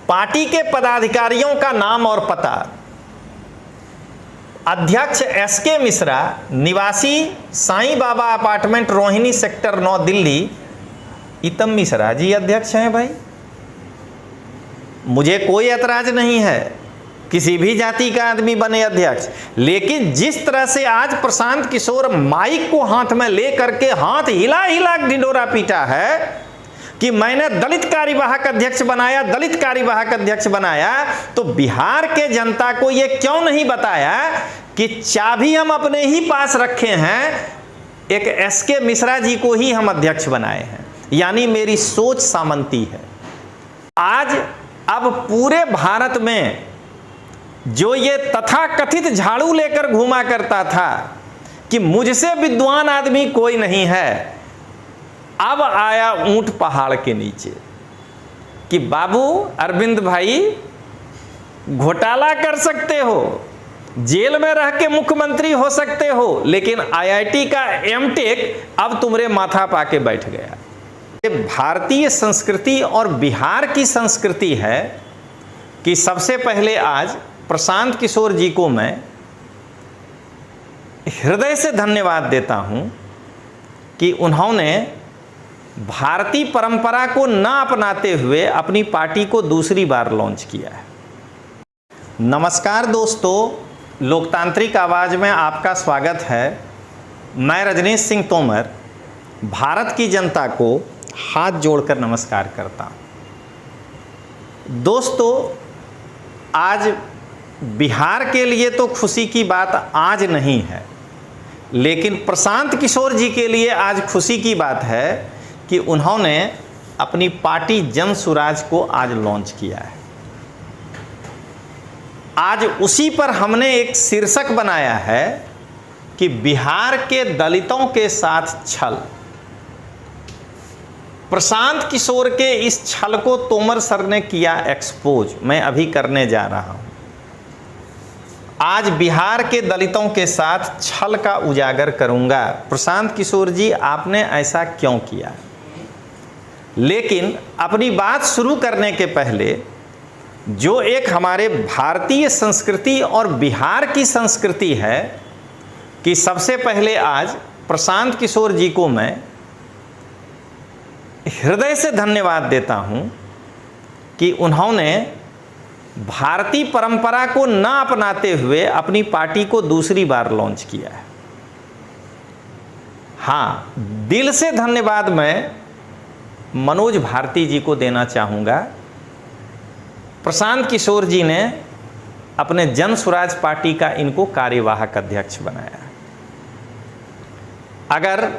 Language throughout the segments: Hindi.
पार्टी के पदाधिकारियों का नाम और पता। अध्यक्ष एसके मिश्रा, निवासी साईं बाबा अपार्टमेंट, रोहिणी सेक्टर 9, दिल्ली। इतम मिश्रा जी अध्यक्ष हैं भाई। मुझे कोई एतराज नहीं है, किसी भी जाति का आदमी बने अध्यक्ष, लेकिन जिस तरह से आज प्रशांत किशोर माइक को हाथ में लेकर के हाथ हिला हिला ढिंढोरा पीटा है कि मैंने दलित कार्यवाहक अध्यक्ष बनाया, दलित कार्यवाहक अध्यक्ष बनाया, तो बिहार के जनता को यह क्यों नहीं बताया कि चाबी हम अपने ही पास रखे हैं, एक एसके मिश्रा जी को ही हम अध्यक्ष बनाए हैं। यानी मेरी सोच सामंती है। आज अब पूरे भारत में जो ये तथाकथित झाड़ू लेकर घूमा करता था कि मुझसे विद्वान आदमी कोई नहीं है, अब आया ऊंट पहाड़ के नीचे कि बाबू अरविंद भाई घोटाला कर सकते हो, जेल में रह के मुख्यमंत्री हो सकते हो, लेकिन आईआईटी का एमटेक अब तुम्हारे माथा पाके बैठ गया। भारतीय संस्कृति और बिहार की संस्कृति है कि सबसे पहले आज प्रशांत किशोर जी को मैं हृदय से धन्यवाद देता हूं कि उन्होंने भारतीय परंपरा को न अपनाते हुए अपनी पार्टी को दूसरी बार लॉन्च किया है। नमस्कार दोस्तों, लोकतांत्रिक आवाज़ में आपका स्वागत है। मैं रजनीश सिंह तोमर भारत की जनता को हाथ जोड़कर नमस्कार करता हूं। दोस्तों, आज बिहार के लिए तो खुशी की बात आज नहीं है, लेकिन प्रशांत किशोर जी के लिए आज खुशी की बात है कि उन्होंने अपनी पार्टी जन सुराज को आज लॉन्च किया है। आज उसी पर हमने एक शीर्षक बनाया है कि बिहार के दलितों के साथ छल। प्रशांत किशोर के इस छल को तोमर सर ने किया एक्सपोज, मैं अभी करने जा रहा हूं। आज बिहार के दलितों के साथ छल का उजागर करूंगा। प्रशांत किशोर जी, आपने ऐसा क्यों किया? लेकिन अपनी बात शुरू करने के पहले जो एक हमारे भारतीय संस्कृति और बिहार की संस्कृति है कि सबसे पहले आज प्रशांत किशोर जी को मैं हृदय से धन्यवाद देता हूं कि उन्होंने भारतीय परंपरा को न अपनाते हुए अपनी पार्टी को दूसरी बार लॉन्च किया है। हाँ, दिल से धन्यवाद मैं मनोज भारती जी को देना चाहूँगा। प्रशांत किशोर जी ने अपने जन स्वराज पार्टी का इनको कार्यवाहक अध्यक्ष बनाया। अगर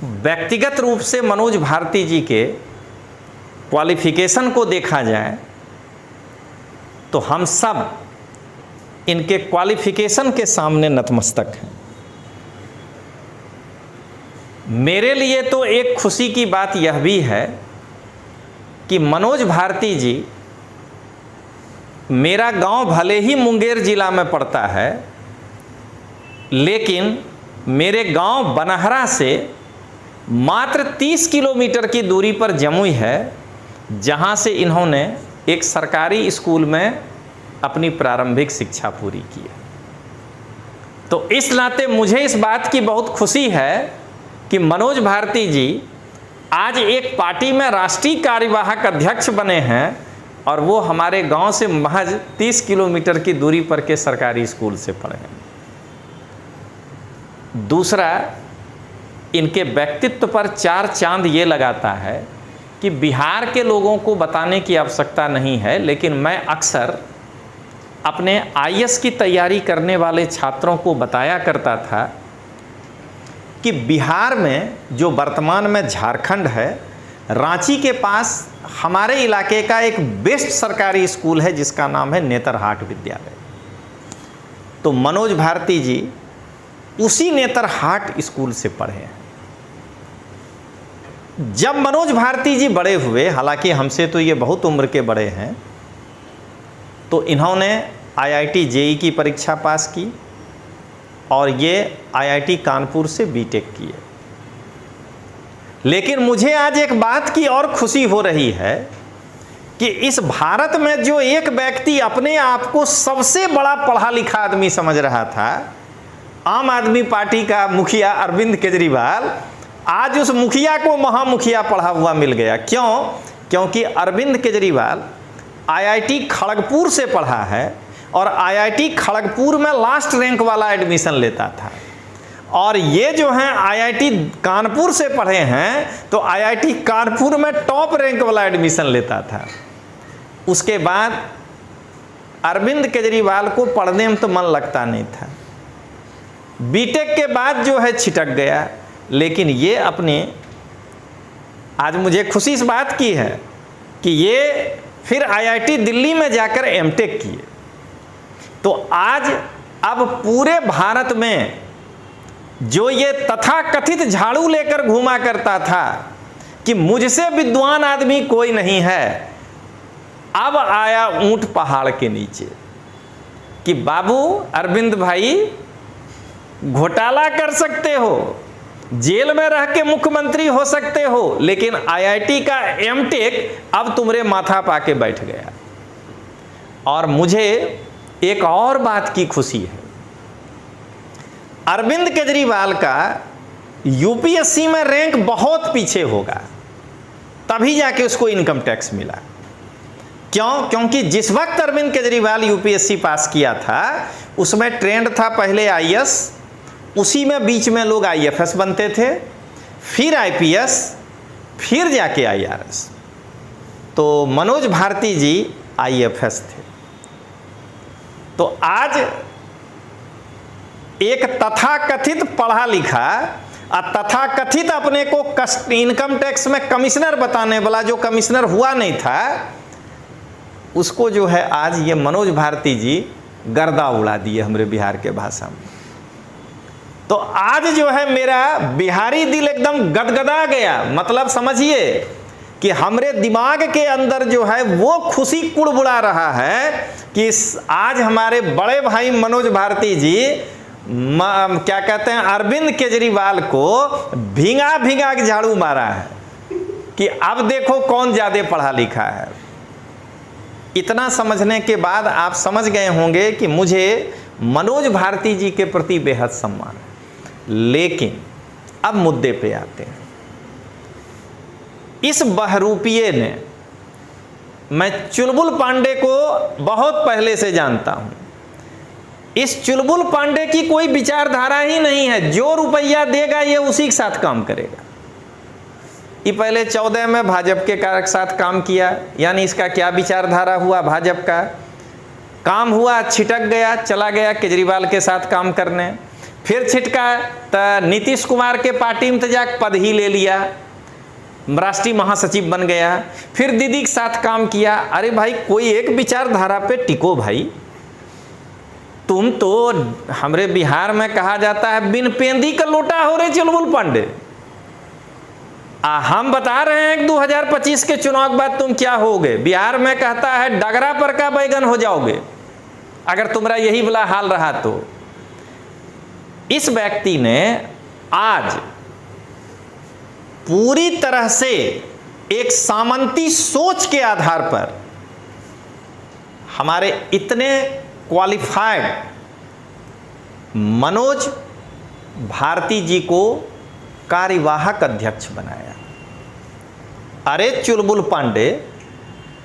व्यक्तिगत रूप से मनोज भारती जी के क्वालिफिकेशन को देखा जाए तो हम सब इनके क्वालिफिकेशन के सामने नतमस्तक हैं। मेरे लिए तो एक खुशी की बात यह भी है कि मनोज भारती जी, मेरा गांव भले ही मुंगेर जिला में पड़ता है, लेकिन मेरे गांव बनहरा से मात्र 30 किलोमीटर की दूरी पर जमुई है, जहां से इन्होंने एक सरकारी स्कूल में अपनी प्रारंभिक शिक्षा पूरी की है। तो इस नाते मुझे इस बात की बहुत खुशी है कि मनोज भारती जी आज एक पार्टी में राष्ट्रीय कार्यवाहक अध्यक्ष बने हैं और वो हमारे गांव से महज 30 किलोमीटर की दूरी पर के सरकारी स्कूल से पढ़े हैं। दूसरा, इनके व्यक्तित्व पर 4 चांद ये लगाता है कि बिहार के लोगों को बताने की आवश्यकता नहीं है, लेकिन मैं अक्सर अपने आईएएस की तैयारी करने वाले छात्रों को बताया करता था कि बिहार में जो वर्तमान में झारखंड है, रांची के पास हमारे इलाके का एक बेस्ट सरकारी स्कूल है जिसका नाम है नेतरहाट विद्यालय। तो मनोज भारती जी उसी नेतरहाट स्कूल से पढ़े हैं। जब मनोज भारती जी बड़े हुए, हालांकि हमसे तो ये बहुत उम्र के बड़े हैं, तो इन्होंने आईआईटी जेईई की परीक्षा पास की और ये आईआईटी कानपुर से बीटेक किए। लेकिन मुझे आज एक बात की और खुशी हो रही है कि इस भारत में जो एक व्यक्ति अपने आप को सबसे बड़ा पढ़ा लिखा आदमी समझ रहा था, आम आदमी पार्टी का मुखिया अरविंद केजरीवाल, आज उस मुखिया को महामुखिया पढ़ा हुआ मिल गया। क्यों? क्योंकि अरविंद केजरीवाल आईआईटी खड़गपुर से पढ़ा है और आईआईटी खड़गपुर में लास्ट रैंक वाला एडमिशन लेता था, और ये जो हैं आईआईटी कानपुर से पढ़े हैं तो आईआईटी कानपुर में टॉप रैंक वाला एडमिशन लेता था। उसके बाद अरविंद केजरीवाल को पढ़ने में तो मन लगता नहीं था, बीटेक के बाद जो है छिटक गया। लेकिन ये अपने, आज मुझे खुशी इस बात की है कि ये फिर आईआईटी दिल्ली में जाकर एमटेक किए। तो आज अब पूरे भारत में जो ये तथाकथित झाड़ू लेकर घूमा करता था कि मुझसे विद्वान आदमी कोई नहीं है, अब आया ऊंट पहाड़ के नीचे कि बाबू अरविंद भाई घोटाला कर सकते हो, जेल में रह के मुख्यमंत्री हो सकते हो, लेकिन आईआईटी का एमटेक अब तुम्हारे माथा पाके बैठ गया। और मुझे एक और बात की खुशी है, अरविंद केजरीवाल का यूपीएससी में रैंक बहुत पीछे होगा, तभी जाके उसको इनकम टैक्स मिला। क्यों? क्योंकि जिस वक्त अरविंद केजरीवाल यूपीएससी पास किया था उसमें ट्रेंड था पहले आईएएस, उसी में बीच में लोग आईएफएस बनते थे, फिर आईपीएस, फिर जाके आईआरएस। तो मनोज भारती जी आईएफएस थे। तो आज एक तथाकथित पढ़ा लिखा और तथाकथित अपने को इनकम टैक्स में कमिश्नर बताने वाला, जो कमिश्नर हुआ नहीं था, उसको जो है आज ये मनोज भारती जी गर्दा उड़ा दिए हमरे बिहार के भाषा में। तो आज जो है मेरा बिहारी दिल एकदम गदगदा गया। मतलब समझिए कि हमरे दिमाग के अंदर जो है वो खुशी कुड़बुड़ा रहा है कि आज हमारे बड़े भाई मनोज भारती जी क्या कहते हैं, अरविंद केजरीवाल को भींगा भींगा के झाड़ू मारा है कि अब देखो कौन ज्यादा पढ़ा लिखा है। इतना समझने के बाद आप समझ गए होंगे कि मुझे मनोज भारती जी के प्रति बेहद सम्मान है। लेकिन अब मुद्दे पे आते हैं। इस बहरूपिये ने, मैं चुलबुल पांडे को बहुत पहले से जानता हूं, इस चुलबुल पांडे की कोई विचारधारा ही नहीं है, जो रुपया देगा ये उसी के साथ काम करेगा। ये पहले 14 में भाजपा के साथ काम किया, यानी इसका क्या विचारधारा हुआ, भाजपा का काम हुआ, छिटक गया, चला गया केजरीवाल के साथ काम करने, फिर छिटका तो नीतीश कुमार के पार्टी में तो जाकर पद ही ले लिया, राष्ट्रीय महासचिव बन गया, फिर दीदी के साथ काम किया। अरे भाई कोई एक विचारधारा पे टिको भाई, तुम तो हमरे बिहार में कहा जाता है बिन पेंदी का लोटा हो रहे चुलबुल पांडे। हम बता रहे हैं कि 2025 के चुनाव के बाद तुम क्या होगे। बिहार में कहता है डगरा पर का बैगन हो जाओगे अगर तुम्हारा यही वाला हाल रहा तो। इस व्यक्ति ने आज पूरी तरह से एक सामंती सोच के आधार पर हमारे इतने क्वालिफाइड मनोज भारती जी को कार्यवाहक अध्यक्ष बनाया। अरे चुलबुल पांडे,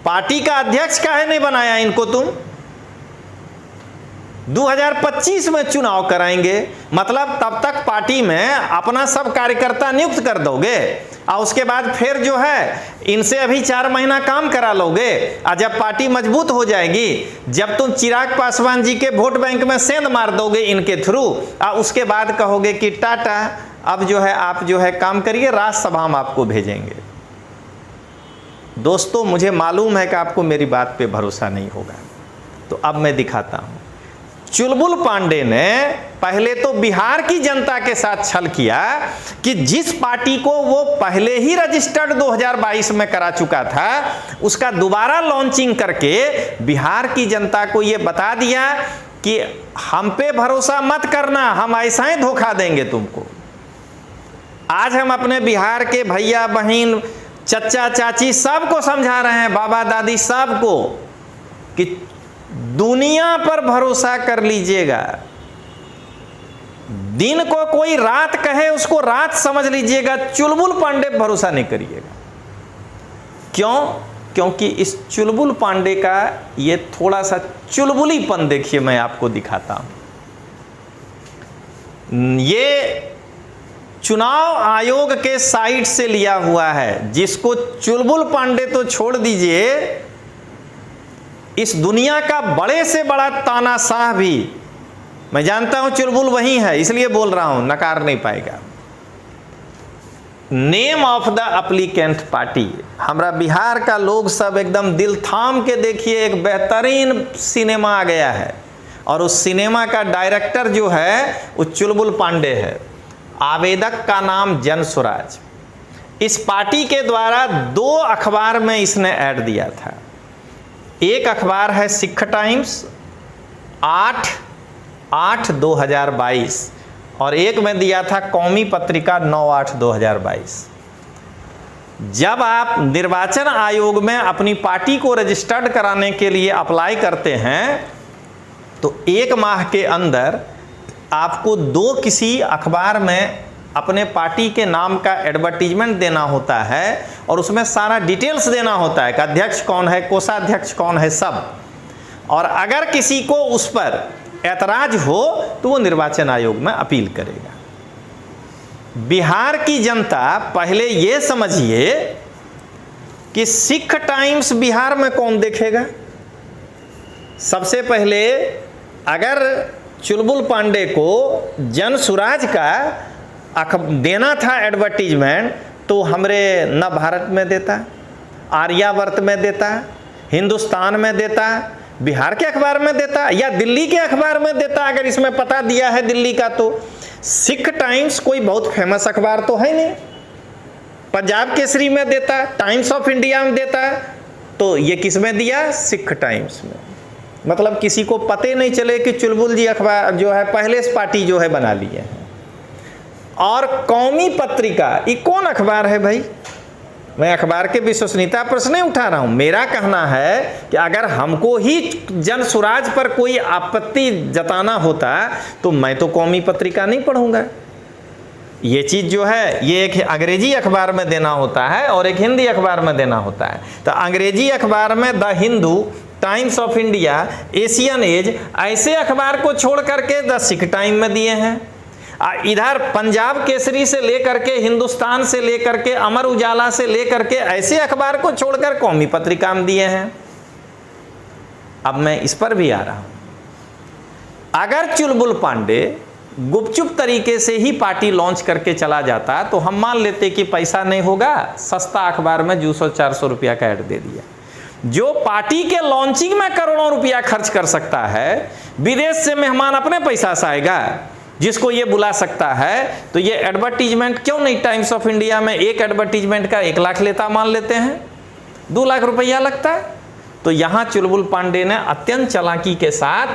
पार्टी का अध्यक्ष काहे नहीं बनाया इनको तुम? 2025 में चुनाव कराएंगे, मतलब तब तक पार्टी में अपना सब कार्यकर्ता नियुक्त कर दोगे और उसके बाद फिर जो है इनसे अभी 4 महीना काम करा लोगे, और जब पार्टी मजबूत हो जाएगी, जब तुम चिराग पासवान जी के वोट बैंक में सेंध मार दोगे इनके थ्रू, और उसके बाद कहोगे कि टाटा अब जो है आप जो है काम करिए, राज्यसभा में आपको भेजेंगे। दोस्तों मुझे मालूम है कि आपको मेरी बात पे भरोसा नहीं होगा, तो अब मैं दिखाता हूं। चुलबुल पांडे ने पहले तो बिहार की जनता के साथ छल किया कि जिस पार्टी को वो पहले ही रजिस्टर्ड 2022 में करा चुका था, उसका दोबारा लॉन्चिंग करके बिहार की जनता को ये बता दिया कि हम पे भरोसा मत करना, हम ऐसा ही धोखा देंगे तुमको। आज हम अपने बिहार के भैया बहन चचा चाची सबको समझा रहे हैं, बाबा दादी सबको, कि दुनिया पर भरोसा कर लीजिएगा। दिन को कोई रात कहे उसको रात समझ लीजिएगा, चुलबुल पांडे पर भरोसा नहीं करिएगा। क्यों? क्योंकि इस चुलबुल पांडे का ये थोड़ा सा चुलबुलीपन देखिए, मैं आपको दिखाता हूं। ये चुनाव आयोग के साइट से लिया हुआ है, जिसको चुलबुल पांडे तो छोड़ दीजिए, इस दुनिया का बड़े से बड़ा तानाशाह भी, मैं जानता हूं चुलबुल वही है इसलिए बोल रहा हूं, नकार नहीं पाएगा। Name of the applicant party, हमारा बिहार का लोग सब एकदम दिल थाम के देखिए, एक बेहतरीन सिनेमा आ गया है और उस सिनेमा का डायरेक्टर जो है वो चुलबुल पांडे है। आवेदक का नाम जन स्वराज। इस पार्टी के द्वारा 2 अखबार में इसने ऐड दिया था। एक अखबार है सिख टाइम्स 8/8/2022 और एक में दिया था कौमी पत्रिका 9/8/2022। जब आप निर्वाचन आयोग में अपनी पार्टी को रजिस्टर्ड कराने के लिए अप्लाई करते हैं तो 1 माह के अंदर आपको 2 किसी अखबार में अपने पार्टी के नाम का एडवर्टीजमेंट देना होता है और उसमें सारा डिटेल्स देना होता है कि अध्यक्ष कौन है, कोषाध्यक्ष कौन है, सब। और अगर किसी को उस पर ऐतराज हो तो वो निर्वाचन आयोग में अपील करेगा। बिहार की जनता पहले ये समझिए कि सिख टाइम्स बिहार में कौन देखेगा। सबसे पहले अगर चुलबुल पांडे को जन स्वराज का देना था एडवर्टीजमेंट तो हमरे न भारत में देता, आर्यावर्त में देता, हिंदुस्तान में देता, बिहार के अखबार में देता या दिल्ली के अखबार में देता। अगर इसमें पता दिया है दिल्ली का तो सिख टाइम्स कोई बहुत फेमस अखबार तो है नहीं, पंजाब केसरी में देता, टाइम्स ऑफ इंडिया में देता, तो ये किस में दिया? सिख टाइम्स में। मतलब किसी को पते नहीं चले कि चुलबुल जी अखबार जो है पहले से पार्टी जो है बना लिए हैं। और कौमी पत्रिका ये कौन अखबार है भाई? मैं अखबार के विश्वसनीयता प्रश्न नहीं उठा रहा हूं। मेरा कहना है कि अगर हमको ही जन स्वराज पर कोई आपत्ति जताना होता तो मैं तो कौमी पत्रिका नहीं पढ़ूंगा। ये चीज़ जो है ये एक अंग्रेजी अखबार में देना होता है और एक हिंदी अखबार में देना होता है। तो अंग्रेजी अखबार में the Hindu, Times of India, Asian Age ऐसे अखबार को छोड़ करके द सिख टाइम में दिए हैं। इधर पंजाब केसरी से लेकर के, हिंदुस्तान से लेकर के, अमर उजाला से लेकर के ऐसे अखबार को छोड़कर कौमी पत्रिका में दिए हैं। अब मैं इस पर भी आ रहा हूं। अगर चुलबुल पांडे गुपचुप तरीके से ही पार्टी लॉन्च करके चला जाता तो हम मान लेते कि पैसा नहीं होगा, सस्ता अखबार में 200-400 रुपया का ऐड दे दिया। जो पार्टी के लॉन्चिंग में करोड़ों रुपया खर्च कर सकता है, विदेश से मेहमान अपने पैसा से आएगा जिसको ये बुला सकता है, तो ये एडवर्टीजमेंट क्यों नहीं? टाइम्स ऑफ इंडिया में एक एडवर्टीजमेंट का 1 लाख लेता मान लेते हैं, 2 लाख रुपया लगता है। तो यहाँ चुलबुल पांडे ने अत्यंत चालाकी के साथ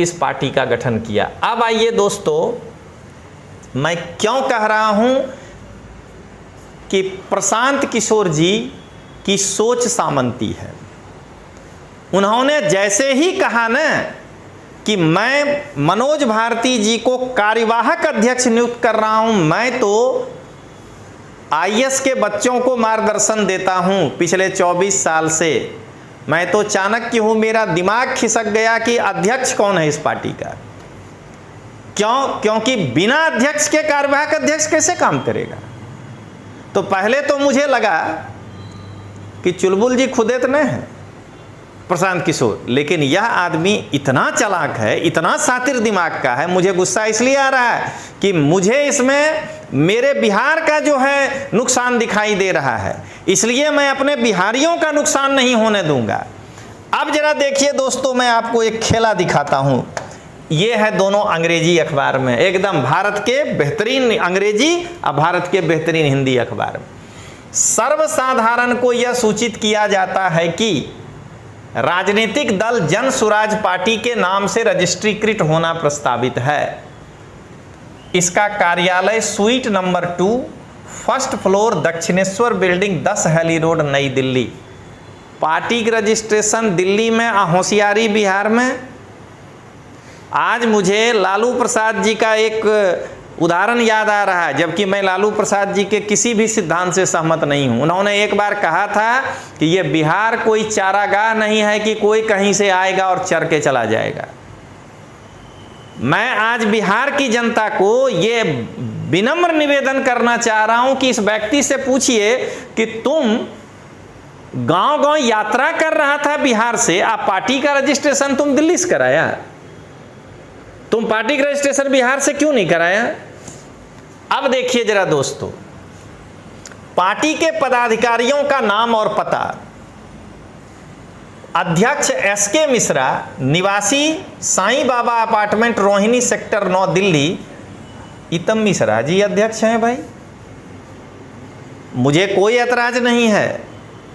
इस पार्टी का गठन किया। अब आइए दोस्तों, मैं क्यों कह रहा हूं कि प्रशांत किशोर जी की सोच सामंती है। उन्होंने जैसे ही कहा ना कि मैं मनोज भारती जी को कार्यवाहक अध्यक्ष नियुक्त कर रहा हूं, मैं तो आईएएस के बच्चों को मार्गदर्शन देता हूं पिछले 24 साल से, मैं तो चाणक्य हूं, मेरा दिमाग खिसक गया कि अध्यक्ष कौन है इस पार्टी का। क्यों? क्योंकि बिना अध्यक्ष के कार्यवाहक अध्यक्ष कैसे काम करेगा। तो पहले तो मुझे लगा कि चुलबुल जी खुद इतने हैं प्रशांत किशोर, लेकिन यह आदमी इतना चालाक है, इतना शातिर दिमाग का है। मुझे गुस्सा इसलिए आ रहा है कि मुझे इसमें मेरे बिहार का जो है नुकसान दिखाई दे रहा है, इसलिए मैं अपने बिहारियों का नुकसान नहीं होने दूंगा। अब जरा देखिए दोस्तों, मैं आपको एक खेला दिखाता हूं। ये है दोनों अंग्रेजी अखबार में, एकदम भारत के बेहतरीन अंग्रेजी और भारत के बेहतरीन हिंदी अखबार में। सर्वसाधारण को यह सूचित किया जाता है कि राजनीतिक दल जन स्वराज पार्टी के नाम से रजिस्ट्रीकृत होना प्रस्तावित है। इसका कार्यालय suite number 2, first floor Dakshineswar building 10 Hailey road Nai Delhi. Party का रजिस्ट्रेशन दिल्ली में, होशियारी बिहार में। आज मुझे लालू प्रसाद जी का एक उदाहरण याद आ रहा है, जबकि मैं लालू प्रसाद जी के किसी भी सिद्धांत से सहमत नहीं हूं। उन्होंने एक बार कहा था कि ये बिहार कोई चारागाह नहीं है कि कोई कहीं से आएगा और चर के चला जाएगा। मैं आज बिहार की जनता को ये विनम्र निवेदन करना चाह रहा हूं कि इस व्यक्ति से पूछिए कि तुम गांव-गांव यात्रा कर रहा था बिहार से, आप पार्टी का रजिस्ट्रेशन तुम दिल्ली से कराया, तुम पार्टी का रजिस्ट्रेशन बिहार से क्यों नहीं कराया? अब देखिए जरा दोस्तों, पार्टी के पदाधिकारियों का नाम और पता। अध्यक्ष एसके मिश्रा, निवासी साईं बाबा अपार्टमेंट, रोहिणी सेक्टर 9 दिल्ली। इतम मिश्रा जी अध्यक्ष हैं भाई। मुझे कोई एतराज नहीं है,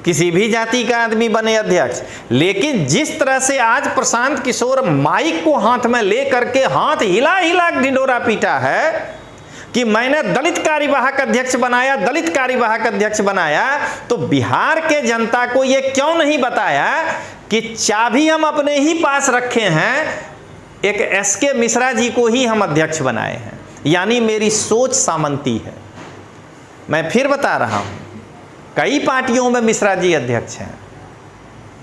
किसी भी जाति का आदमी बने अध्यक्ष, लेकिन जिस तरह से आज प्रशांत किशोर माइक को हाथ में लेकर के हाथ हिला हिला ढिंढोरा पीटा है कि मैंने दलित कार्यवाहक अध्यक्ष बनाया, दलित कार्यवाहक अध्यक्ष बनाया, तो बिहार के जनता को यह क्यों नहीं बताया कि चाबी हम अपने ही पास रखे हैं, एक एसके मिश्रा जी को ही हम अध्यक्ष बनाए हैं। यानी मेरी सोच सामंती है। मैं फिर बता रहा हूं, कई पार्टियों में मिश्रा जी अध्यक्ष हैं,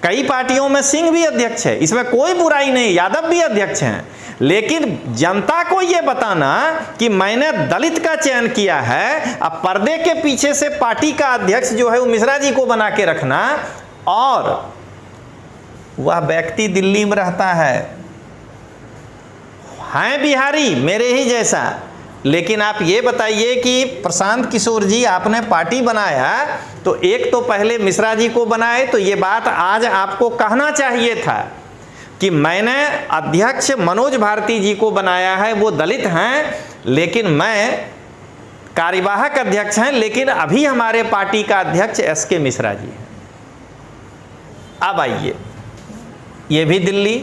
कई पार्टियों में सिंह भी अध्यक्ष है, इसमें कोई बुराई नहीं, यादव भी अध्यक्ष हैं, लेकिन जनता को यह बताना कि मैंने दलित का चयन किया है, अब पर्दे के पीछे से पार्टी का अध्यक्ष जो है वो मिश्रा जी को बना के रखना, और वह व्यक्ति दिल्ली में रहता है बिहारी मेरे ही जैसा। लेकिन आप ये बताइए कि प्रशांत किशोर जी आपने पार्टी बनाया तो एक तो पहले मिश्रा जी को बनाए, तो ये बात आज आपको कहना चाहिए था कि मैंने अध्यक्ष मनोज भारती जी को बनाया है, वो दलित हैं, लेकिन मैं कार्यवाहक अध्यक्ष हैं, लेकिन अभी हमारे पार्टी का अध्यक्ष एसके मिश्रा जी हैं। अब आइए, ये भी दिल्ली।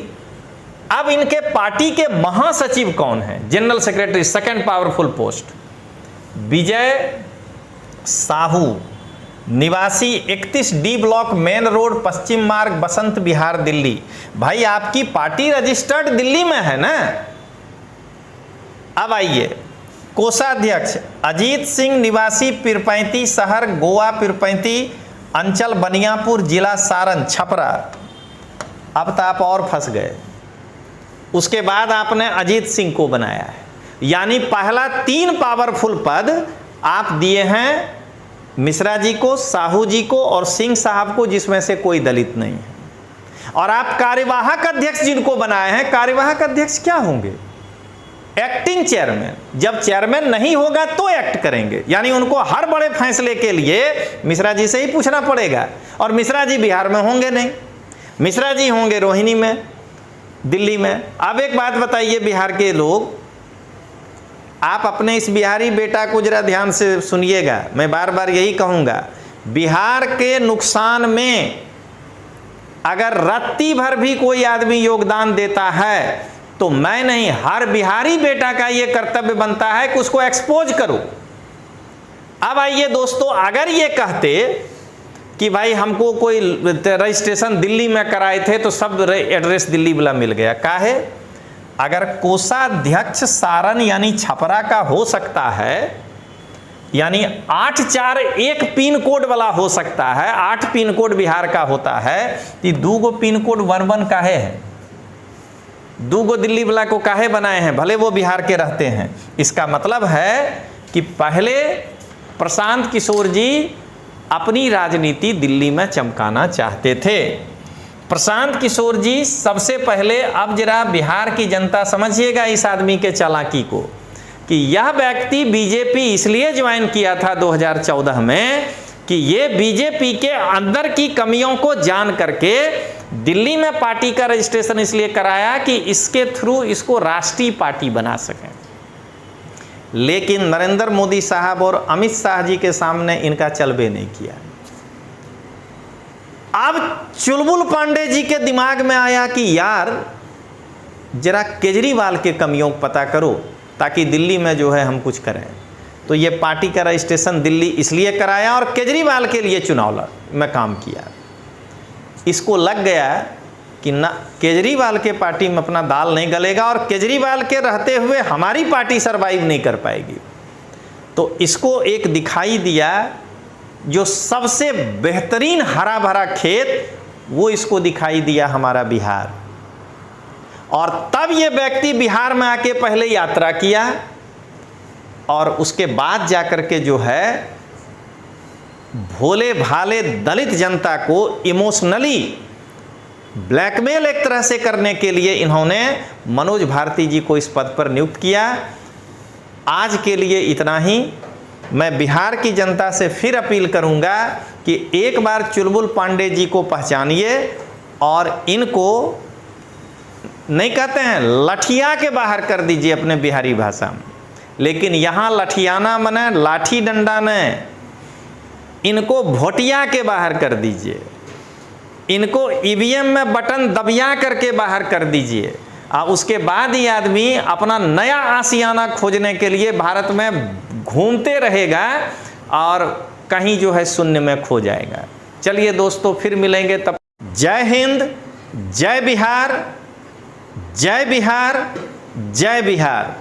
अब इनके पार्टी के महासचिव कौन हैं? General secretary, second powerful post, Vijay Sahu, निवासी 31 D block, main road, Paschim Marg, Basant विहार, दिल्ली। भाई आपकी पार्टी रजिस्टर्ड दिल्ली में है ना। अब आइए, कोषाध्यक्ष अजीत सिंह, निवासी पिरपैंती शहर, गोवा, पिरपैंती अंचल, बनियापुर जिला, सारण, छपरा। अब तो आप और फंस गए। उसके बाद आपने अजीत सिंह को बनाया है, यानी पहला 3 पावरफुल पद आप दिए हैं मिश्रा जी को, साहू जी को और सिंह साहब को, जिसमें से कोई दलित नहीं है। और आप कार्यवाहक अध्यक्ष जिनको बनाए हैं, कार्यवाहक अध्यक्ष क्या होंगे? Acting chairman. जब चेयरमैन नहीं होगा तो एक्ट करेंगे, यानी उनको हर बड़े फैसले के लिए मिश्रा जी से ही पूछना पड़ेगा। और मिश्रा जी बिहार में होंगे नहीं, मिश्रा जी होंगे रोहिणी में, दिल्ली में। अब एक बात बताइए बिहार के लोग, आप अपने इस बिहारी बेटा को जरा ध्यान से सुनिएगा, मैं बार बार यही कहूँगा, बिहार के नुकसान में अगर रत्ती भर भी कोई आदमी योगदान देता है तो मैं नहीं, हर बिहारी बेटा का ये कर्तव्य बनता है कि उसको एक्सपोज करो। अब आइए दोस्तों, अगर ये कहते कि भाई हमको कोई रजिस्ट्रेशन दिल्ली में कराए थे तो सब एड्रेस दिल्ली वाला मिल गया, काहे? अगर कोषाध्यक्ष सारण यानी छपरा का हो सकता है, यानी 841 पिन कोड वाला हो सकता है, 8 पिन कोड बिहार का होता है, तो 2 पिन कोड 1 काहे है? 2 दिल्ली वाला को काहे बनाए हैं? भले वो बिहार के रहते हैं। इसका मतलब है कि पहले प्रशांत किशोर जी अपनी राजनीति दिल्ली में चमकाना चाहते थे। प्रशांत किशोर जी सबसे पहले, अब जरा बिहार की जनता समझिएगा इस आदमी के चालाकी को, कि यह व्यक्ति बीजेपी इसलिए ज्वाइन किया था 2014 में कि ये बीजेपी के अंदर की कमियों को जान करके दिल्ली में पार्टी का रजिस्ट्रेशन इसलिए कराया कि इसके थ्रू इसको राष्ट्रीय पार्टी बना सकें। लेकिन नरेंद्र मोदी साहब और अमित शाह जी के सामने इनका चलबे नहीं किया। अब चुलबुल पांडे जी के दिमाग में आया कि यार जरा केजरीवाल के कमियों को पता करो ताकि दिल्ली में जो है हम कुछ करें। तो ये पार्टी का रजिस्ट्रेशन दिल्ली इसलिए कराया और केजरीवाल के लिए चुनाव में काम किया। इसको लग गया कि ना केजरीवाल के पार्टी में अपना दाल नहीं गलेगा और केजरीवाल के रहते हुए हमारी पार्टी सरवाइव नहीं कर पाएगी। तो इसको एक दिखाई दिया जो सबसे बेहतरीन हरा भरा खेत, वो इसको दिखाई दिया हमारा बिहार। और तब ये व्यक्ति बिहार में आके पहले यात्रा किया और उसके बाद जाकर के जो है भोले भाले दलित जनता को इमोशनली ब्लैकमेल एक तरह से करने के लिए इन्होंने मनोज भारती जी को इस पद पर नियुक्त किया। आज के लिए इतना ही। मैं बिहार की जनता से फिर अपील करूंगा कि एक बार चुलबुल पांडे जी को पहचानिए और इनको नहीं कहते हैं लठिया के बाहर कर दीजिए अपने बिहारी भाषा में, लेकिन यहाँ लठियाना मने लाठी डंडा ने, इनको भोटिया के बाहर कर दीजिए, इनको ईवीएम में बटन दबिया करके बाहर कर दीजिए। उसके बाद ही आदमी अपना नया आशियाना खोजने के लिए भारत में घूमते रहेगा और कहीं जो है शून्य में खो जाएगा। चलिए दोस्तों, फिर मिलेंगे तब। जय हिंद, जय बिहार, जय बिहार, जय बिहार।